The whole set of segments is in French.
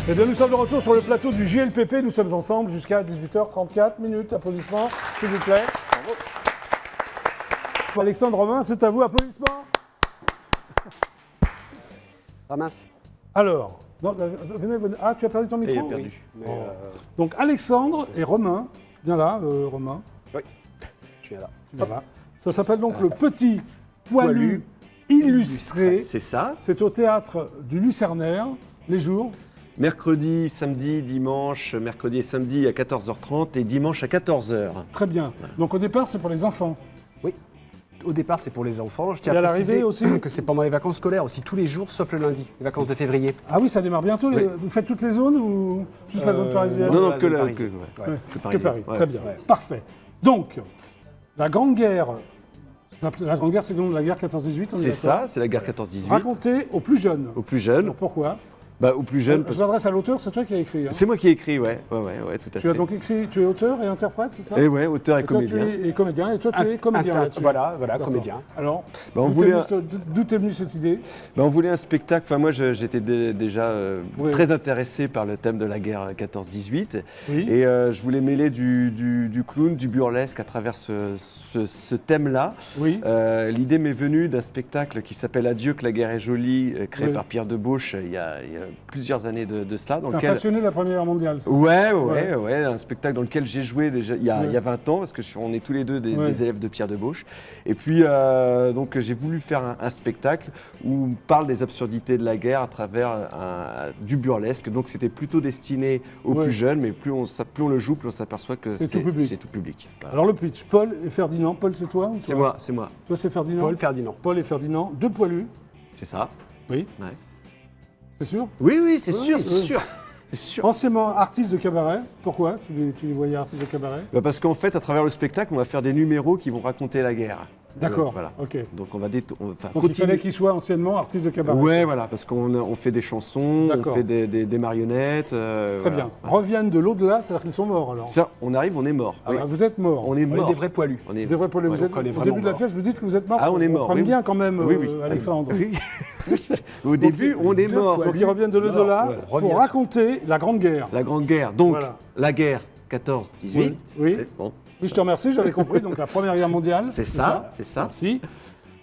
Eh bien, nous sommes de retour sur le plateau du JLPP. Nous sommes ensemble jusqu'à 18h34 minutes. Applaudissements, s'il vous plaît. Bravo. Alexandre Romain, c'est à vous. Applaudissements. Ah mince. Alors, non, venez. Ah, tu as perdu ton micro? Il a perdu. Oui. Donc, Alexandre et Romain. Viens là, Romain. Oui, je viens là. Voilà. Ça s'appelle donc le Petit Poilu illustré. C'est ça. C'est au théâtre du Lucernaire, les jours. Mercredi, samedi, dimanche, mercredi et samedi à 14h30 et dimanche à 14h. Très bien. Donc au départ, c'est pour les enfants. Oui. Au départ, c'est pour les enfants. Je tiens Et à à préciser l'arrivée aussi que c'est pendant les vacances scolaires aussi, tous les jours, sauf le lundi, les vacances de février. Ah oui, ça démarre bientôt. Oui. Vous faites toutes les zones ou juste la zone parisienne? Non, la que zone la parisienne. que Ouais. Que Paris. Ouais. Très bien. Ouais. Parfait. Donc, la Grande Guerre, la Grande Guerre, c'est le nom de la guerre 14-18. on est C'est d'accord. ça, c'est la guerre 14-18. Racontée aux plus jeunes. Aux plus jeunes. Alors pourquoi? Aux plus jeunes. Je m'adresse à l'auteur, c'est toi qui as écrit. Hein. C'est moi qui ai écrit, ouais, tout à Tu as fait. donc écrit, tu es auteur et interprète, c'est ça? Et ouais, auteur et toi, comédien. Tu es comédien, et toi, tu es comédien. là-dessus. Voilà, D'accord. comédien. Alors, on d'où voulait t'es venue cette idée? On voulait un spectacle, enfin moi j'étais déjà Oui. très intéressé par le thème de la guerre 14-18 Oui. et je voulais mêler du clown, du burlesque à travers ce thème-là. Oui. L'idée m'est venue d'un spectacle qui s'appelle Adieu que la guerre est jolie, créé Oui. par Pierre Debauche il y a plusieurs années de cela. Dans T'es un lequel... passionné de la Première Guerre mondiale, c'est ça? Ouais, un spectacle dans lequel j'ai joué déjà il y a 20 ans, parce que on est tous les deux des élèves de Pierre Debauche. Et puis, donc j'ai voulu faire un spectacle où on parle des absurdités de la guerre à travers du burlesque. Donc c'était plutôt destiné aux plus jeunes, mais plus on le joue, plus on s'aperçoit que c'est tout public. Voilà. Alors le pitch, Paul et Ferdinand. Paul, c'est toi ou C'est toi? moi. Toi, c'est Ferdinand? Paul Ferdinand. Paul et Ferdinand, deux poilus. C'est ça. Oui. Ouais. C'est sûr? Oui, c'est Oui, sûr, oui. c'est sûr. C'est sûr. Anciennement artiste de cabaret. Pourquoi tu les voyais artistes de cabaret? Parce qu'en fait, à travers le spectacle, on va faire des numéros qui vont raconter la guerre. D'accord. Voilà. Ok. Donc on va Donc il continuer. fallait qu'il soit anciennement artiste de cabaret. Ouais, voilà, parce qu'on fait des chansons, on D'accord. fait des marionnettes. Très voilà. bien. Reviennent de l'au-delà, c'est-à-dire qu'ils sont morts alors. Ça, on arrive, on est mort. Ah oui. bah, vous êtes morts. On est On est mort. des vrais poilus. On est Des vrais poilus. Ouais, Vous êtes, donc on est au vraiment début de la morts. pièce, vous dites que vous êtes morts. Ah, on est On mort. prend oui, bien oui. quand même, Oui, oui. Alexandre. Oui. Au début, on est deux mort. poilus. Donc ils reviennent de l'au-delà Ouais, pour reviens. raconter la Grande Guerre. La Grande Guerre. Donc, Voilà. la guerre 14-18. Oui. Bon, Oui, je te remercie, j'avais compris. Donc la Première Guerre mondiale. c'est ça. Merci.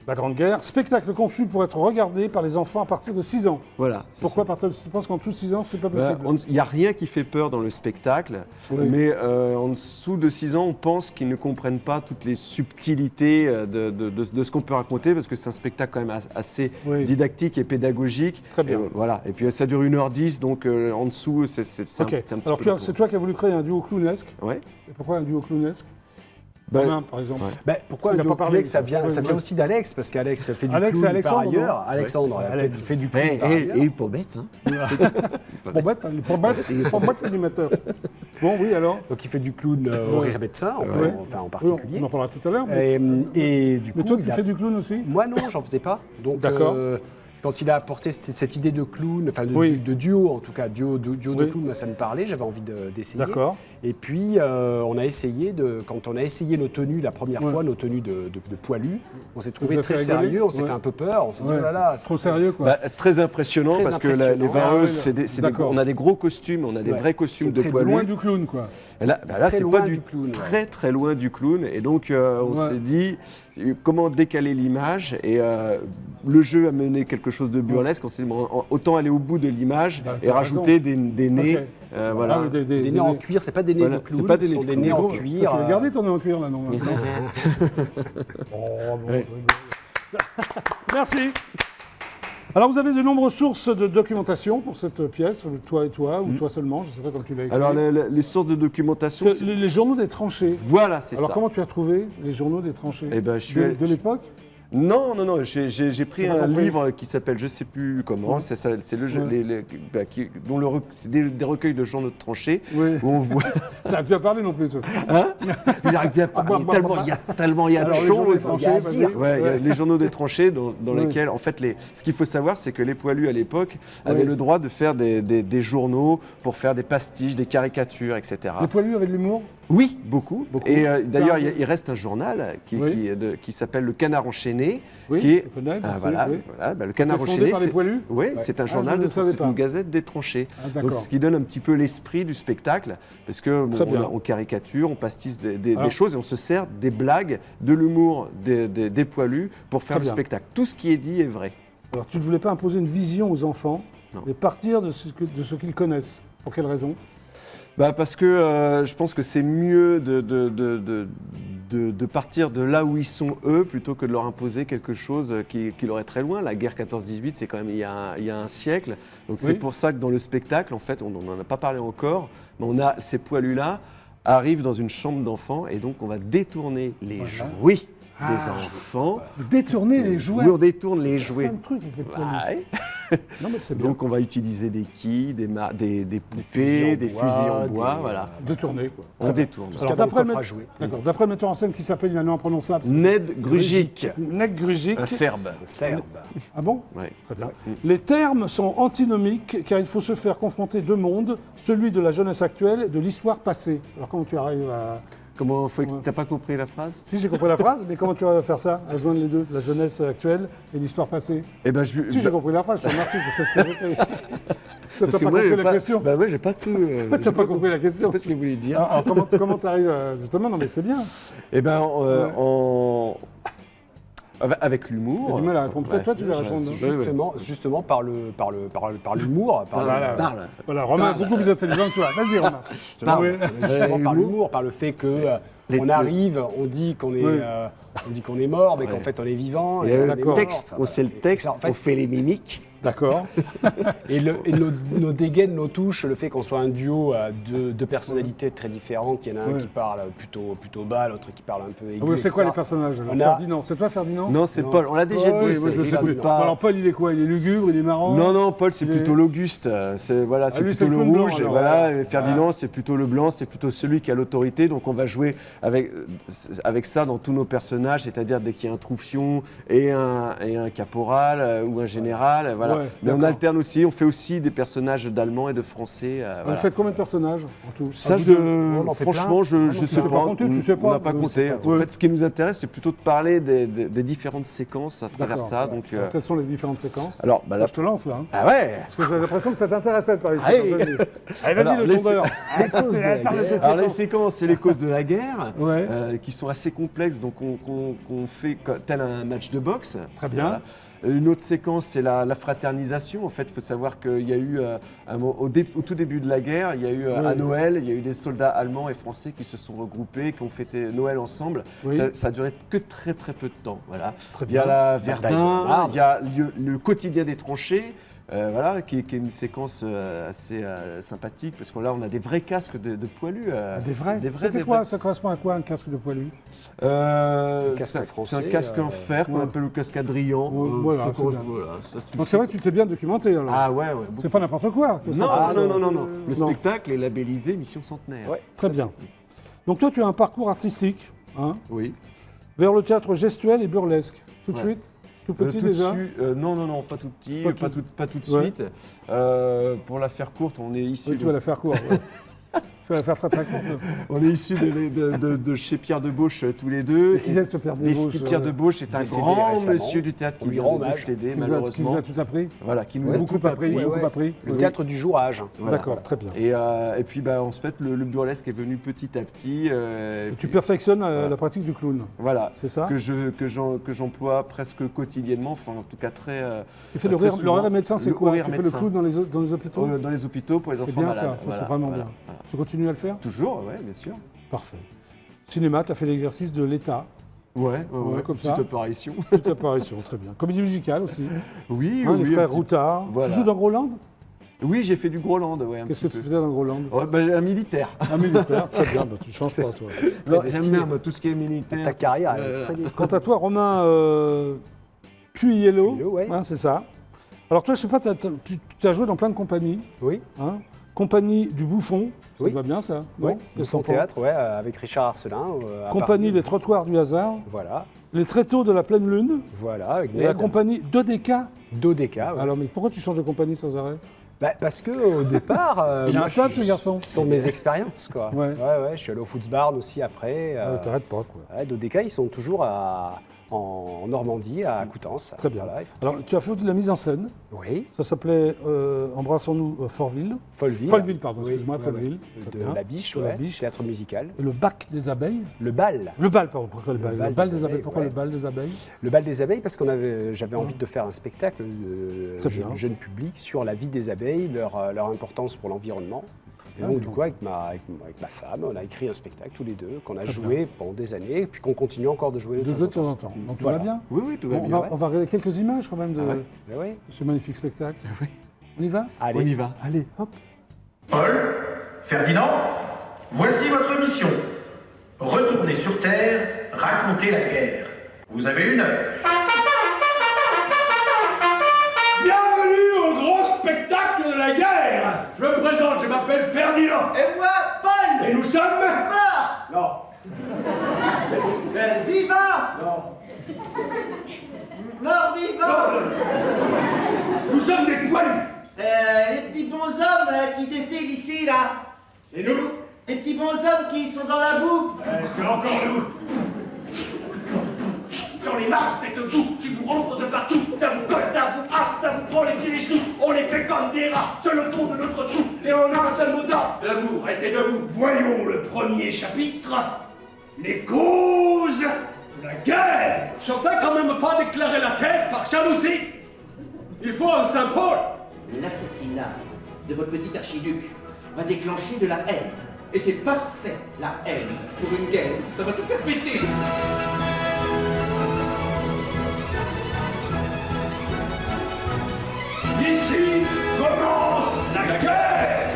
La Grande Guerre, spectacle conçu pour être regardé par les enfants à partir de 6 ans. Voilà. c'est Pourquoi ça. à partir de 6 ans? Tu penses qu'en dessous de 6 ans, c'est pas Ben, possible? il n'y a rien qui fait peur dans le spectacle, Oui. mais en dessous de 6 ans, on pense qu'ils ne comprennent pas toutes les subtilités de ce qu'on peut raconter, parce que c'est un spectacle quand même assez Oui. didactique et pédagogique. Très bien. Et, voilà. Et puis ça dure 1h10, donc en dessous, c'est un Ok. petit Alors peu... c'est toi qui as voulu créer un duo clownesque. Ouais. Et pourquoi un duo clownesque? Ben, Romain, par exemple. ouais. Pourquoi Il un n'a duo pas parlé. clownesque? Ça vient Ouais. aussi d'Alex, parce qu'Alex fait du Alex et clown Alexandre, par ailleurs. non Alexandre Ouais, c'est ça, fait du clown par Et ailleurs. pour bête, hein. Pour battre l'animateur. Bon, oui, alors. Donc il fait du clown au rire médecin, Ouais. enfin en Oui, particulier. on en parlera tout à l'heure. Mais, Et du coup, mais toi, tu il a- fais du clown aussi? Moi non, j'en faisais pas. Donc D'accord. quand il a apporté cette idée de clown, enfin Oui. de duo en tout cas, duo de Oui. clown, moi, ça me parlait, j'avais envie d'essayer. D'accord. Et puis on a essayé quand on a essayé nos tenues la première fois, nos tenues de poilus, on s'est trouvé vous a très fait rigoler? sérieux, on s'est Ouais. fait un peu peur, on s'est dit Ouais. oh là là, Trop sérieux, quoi. Bah, très impressionnant, Très parce que impressionnant. les vareuses, Ah ouais, d'accord. on a des gros costumes, on a des Ouais. vrais costumes C'est de très poilus. Loin du clown, quoi. Et là, Très c'est loin pas du clown, ouais. très très loin du clown. Et donc on Ouais. s'est dit comment décaler l'image. Et le jeu a mené quelque chose de burlesque. On s'est dit bon, autant aller au bout de l'image Bah, et t'as rajouter des nez. Ok. Voilà. Ah oui, des nez en cuir, c'est pas des nez Voilà, de clown, c'est pas des ce nez sont de des clown. nez en Toi, cuir. Tu l'as gardé ton nez en cuir, là, non? maintenant Ouais. Merci. Alors, vous avez de nombreuses sources de documentation pour cette pièce, toi et toi, ou toi seulement, je ne sais pas comment tu l'as écrit. Alors les sources de documentation. C'est les journaux des tranchées. Voilà, c'est ça. Alors, comment tu as trouvé les journaux des tranchées? Eh ben, je suis de, allé- de l'époque? Non, j'ai pris J'ai pas un compris. livre qui s'appelle je sais plus comment, Ouais. c'est le jeu, Ouais. c'est des recueils de journaux de tranchées Oui. où on voit. Tu as parlé non plus, toi. Hein il arrive bien à parler, tellement il y a Alors, de les journaux des choses. tranchées, il y a à vas-y. dire. Ouais, il y a les journaux des tranchées dans Ouais. lesquels, en fait, ce qu'il faut savoir, c'est que les poilus à l'époque avaient Ouais. le droit de faire des journaux pour faire des pastiches, des caricatures, etc. Les poilus avaient de l'humour? Oui, beaucoup. Beaucoup. Et d'ailleurs, C'est un- il reste un journal Oui. qui s'appelle Le Canard enchaîné, Oui, qui est je connais, merci, voilà, oui. voilà, le Canard C'est fondé enchaîné. par les poilus. Oui, c'est un Ah, je journal ne de le savais c'est pas. une gazette des tranchées. Ah, d'accord. Donc, ce qui donne un petit peu l'esprit du spectacle, parce que Très bien. on caricature, on pastisse des Alors- choses et on se sert des blagues, de l'humour des poilus pour faire Très le bien. spectacle. Tout ce qui est dit est vrai. Alors, tu ne voulais pas imposer une vision aux enfants, Non. mais partir de ce qu'ils connaissent. Pour quelle raison? Parce que je pense que c'est mieux de partir de là où ils sont eux plutôt que de leur imposer quelque chose qui leur est très loin. La guerre 14-18, c'est quand même il y a un siècle. Donc c'est Oui. pour ça que dans le spectacle, en fait, on n'en a pas parlé encore, mais on a ces poilus-là arrivent dans une chambre d'enfants et donc on va détourner les jouets des Ah. enfants. Détourner les jouets. Oui, on détourne les C'est jouets. un truc avec les poilus. Ouais. Non, mais c'est bien. Donc on va utiliser des quilles, des fusils poupées, en des bois, fusils en bois, des- voilà. Détourner, quoi. On détourne. Tout ce Alors, qu'il y a dans le d'après coffre le- à jouer. D'accord. D'après le metteur en scène qui s'appelle maintenant imprononçable. Ned Grugic, Ned Grugic. un Serbe. Serbe. Ah bon? Ouais. Très bien. Les termes sont antinomiques car il faut se faire confronter deux mondes, celui de la jeunesse actuelle et de l'histoire passée. Alors comment tu arrives à... Comment Ouais. t'as pas compris la phrase? Si j'ai compris la phrase, mais comment tu arrives à faire ça, à joindre les deux, la jeunesse actuelle et l'histoire passée? Eh ben Si j'ai compris la phrase, je te remercie, je fais ce que j'ai fait. Toi, parce t'as que pas moi, compris j'ai la question. Bah moi j'ai pas tout. T'as pas compris la Je sais question. pas ce qu'il voulait dire. Alors, comment tu arrives justement? Non mais c'est bien. Eh ben avec l'humour. J'ai du mal à répondre. Peut-être toi tu vas répondre. Justement par l'humour, par Voilà, Romain est beaucoup plus intelligent que toi. Vas-y Romain. Parle. Oui. justement par l'humour, par le fait que on arrive, on dit qu'on est, Oui. on dit qu'on est mort, mais qu'en fait on est vivant. Il y a et on le est mort. texte, Enfin, on sait le texte, en fait, on fait les mimiques. D'accord. Et nos dégaines, nos touches, le fait qu'on soit un duo de personnalités très différentes, qu'il y en a un Ouais. qui parle plutôt bas, l'autre qui parle un peu aigu. Ah oui, c'est quoi les etc. personnages alors? On a- Ferdinand, c'est toi Ferdinand? Non, c'est Non. Paul. On l'a déjà Paul, dit. oui, je il sais a plus. pas- Alors Paul, il est quoi? Il est lugubre, il est marrant? Non, Paul, c'est Il est- plutôt l'Auguste. C'est lui, plutôt c'est le le clown blanc, rouge. Et alors. voilà, et Ferdinand, c'est plutôt le blanc. C'est plutôt celui qui a l'autorité. Donc on va jouer avec ça dans tous nos personnages, c'est-à-dire dès qu'il y a un troufion et un caporal ou un général. Voilà. Ouais, Mais on d'accord. alterne aussi. On fait aussi des personnages d'allemand et de français. Vous voilà. faites combien de personnages en tout? Ça, Ah, vous deux on en fait franchement, plein. je tu sais sais pas. pas compter, tu sais pas. On n'a pas Oui, compté. c'est En pas- fait, ce qui nous intéresse, c'est plutôt de parler des différentes séquences à travers D'accord. ça. Donc, Alors, quelles sont les différentes séquences? alors, bah, Là, là, je te lance là. Hein. ah ouais. Parce que j'ai l'impression que ça t'intéressait de parler de Allez. séquences. Allez, vas-y Alors, le tombeur. Les causes de la Attends, guerre. tes Alors les séquences. séquences, c'est les causes de la guerre, Ouais. qui sont assez complexes, donc on fait tel un match de boxe. Très bien. Une autre séquence, c'est la fraternisation. En fait, il faut savoir qu'il y a eu, au tout début de la guerre, il y a eu à Oui. Noël, il y a eu des soldats allemands et français qui se sont regroupés, qui ont fêté Noël ensemble. Oui. Ça a duré que très très peu de temps. Voilà. Très Il y a bien. la Bataille de Verdun, Marne. il y a le quotidien des tranchées. Voilà, qui est une séquence assez sympathique, parce que là, on a des vrais casques de poilus. Des vrais. Des vrais, C'était des quoi? vrais. Ça correspond à quoi un casque de poilu? casque C'est français, un casque en fer qu'on ouais. appelle le casque Adrien. Voilà, c'est bien. Voilà, ça suffit. Donc c'est vrai que tu t'es bien documenté alors. Ah ouais, ouais. C'est pas n'importe quoi. que ça Non, passe, non. Le non. spectacle est labellisé Mission Centenaire. Ouais. Très bien. Donc toi, tu as un parcours artistique hein, Oui. vers le théâtre gestuel et burlesque. Tout de Ouais. suite? Tout petit Tout déjà? dessus, non, pas tout petit, Pas pas tout de Ouais. suite. Pour la faire courte, on est issu Oui, tu vas la faire court. ouais. Tu vas la faire très très courte. on est issu de chez Pierre Debauche tous les deux. Qui est ce Pierre Debauche, Pierre Debauche est un décédé grand récemment. monsieur du théâtre On qui lui vient rend de hommage. décéder qui nous malheureusement. a tout appris. Voilà, qui nous a Beaucoup tout appris. appris. ouais. Beaucoup appris. Le Oui. théâtre du jour âge. Voilà. D'accord, très bien. Et puis, en fait, le burlesque est venu petit à petit. Et Tu puis, perfectionnes voilà. la pratique du clown. Voilà. C'est ça? Que j'emploie presque quotidiennement, enfin en tout cas très. Tu fais le très rire, le souvent. rire médecin, c'est Le quoi? rire Tu fais le médecin. clown dans les hôpitaux? Dans les hôpitaux pour les C'est enfants bien malades. ça, c'est vraiment bien. voilà. Tu continues à le faire? Toujours, ouais, bien sûr. Parfait. Cinéma, tu as fait l'exercice de l'État. Ouais, comme petite ça. apparition. Toute apparition, très bien. Comédie musicale aussi. Oui, Hein, oui, les un frères petit- Routard. Voilà. Tu joues dans Groland? Oui, j'ai fait du Groland, ouais, un Qu'est-ce que petit tu peu. faisais dans Groland? Oh, un militaire. Un militaire, très bien, bah, tu changes pas toi. Non, Prédestiné. j'aime bien moi, tout ce qui est militaire. Ta carrière Euh, est prédestinée. Quant à toi, Romain Puiello, Puiello, ouais. hein, c'est ça. Alors toi, je sais pas, tu as joué dans plein de compagnies. Oui, Hein. Compagnie du Bouffon, ça Oui. te va bien ça? oui. Non Qu'est-ce que Au t'en penses? théâtre, ouais, avec Richard Arcelin. à Compagnie Paris. Les Trottoirs du Hasard, Voilà, Les Tréteaux de la Pleine Lune, voilà, avec et la Ned. compagnie Dodeka Dodeka, ouais. Alors, mais pourquoi tu changes de compagnie sans arrêt? Bah, parce qu'au départ, Il a moi, un stade, ce garçon. ce sont mes expériences, quoi. Ouais. Ouais, je suis allé au Footsbarn aussi après. Ah, t'arrêtes pas, quoi. Ouais, Dodeka, ils sont toujours en Normandie, à Coutances. Très bien. Voilà, Alors, tu as fait de la mise en scène. oui, Ça s'appelait Embrassons-nous Fortville. Folleville. Folleville, pardon, Oui, excuse-moi, ouais, Folleville. ouais. Très De bien. la Biche, De la ouais, Biche. théâtre musical. Et le bac des abeilles. Le bal. Le bal, pardon, pourquoi le bal? bal Le bal des des abeilles, abeilles, pourquoi ouais. le bal des abeilles? Le bal des abeilles, parce j'avais envie de faire un spectacle Très bien. jeune public sur la vie des abeilles, leur importance pour l'environnement. Et Ah, donc, bien. du coup, avec ma femme, on a écrit un spectacle tous les deux, qu'on a joué pendant des années, et puis qu'on continue encore de jouer De jeu de temps en temps. Donc, tout va bien? Oui, oui, tout va On bien. va, on va regarder quelques images quand même de Ah ouais. Ben oui. ce magnifique spectacle. On y va? Allez. On y va. Allez, hop. Paul, Ferdinand, voici votre mission. Retournez sur Terre, racontez la guerre. Vous avez 1 heure. Bienvenue au grand spectacle de la guerre. Je me présente, je m'appelle Ferdinand. Et moi, Paul. Et nous sommes... Mort. Non, Vivant. non, Mort vivant. nous sommes des poilus. Les petits bonshommes là, qui défilent ici, là. C'est nous. Les petits bonshommes qui sont dans la boue. C'est encore nous. J'en ai marre, cette boue qui vous rentre de partout. Ça vous colle, ça vous happe, ça vous prend les pieds et les genoux. On les fait comme des rats sur le fond de notre trou. Et on a un seul mot d'ordre. Debout, restez debout. Voyons le premier chapitre. Les causes de la guerre. J'entends quand même pas déclarer la guerre par jalousie. Il faut un symbole. L'assassinat de votre petit archiduc va déclencher de la haine. Et c'est parfait, la haine. Pour une guerre, ça va tout faire péter. Ici commence la guerre.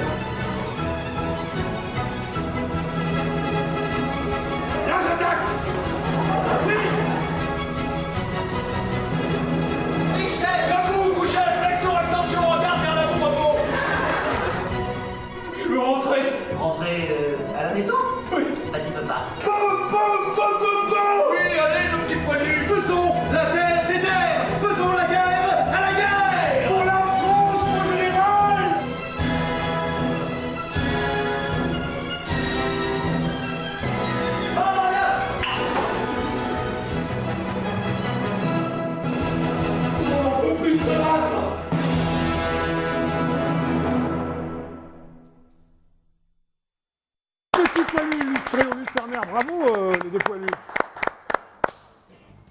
Là, j'attaque. Oui. Michel. Debout, couché, flexion, extension, regarde vers l'avant, repos. Je veux rentrer. Rentrer à la maison. Oui. Bah, tu peux pas. Oui, allez, nos petits poilus. Faisons la terre des terres. Faisons la guerre à la guerre. Pour la France, mon général. On n'en peut plus de se battre. Petit poilu illustré au Lucernaire. Bravo, les deux poilus.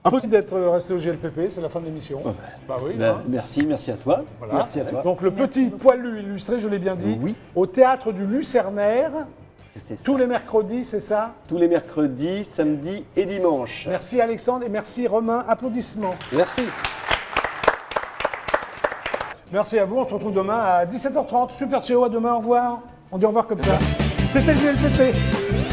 Impossible d'être resté au GLPP, c'est la fin de l'émission. Bah oui. hein. Merci à toi. Voilà. Merci à toi. Donc le petit poilu illustré, je l'ai bien dit, Oui. au théâtre du Lucernaire, C'est tous les mercredis, c'est ça? tous les mercredis, samedis et dimanches. Merci Alexandre et merci Romain. Applaudissements. Merci. Merci à vous, on se retrouve demain à 17h30. Super Ciao, à demain, au revoir. On dit au revoir comme ça. C'était le GLPP.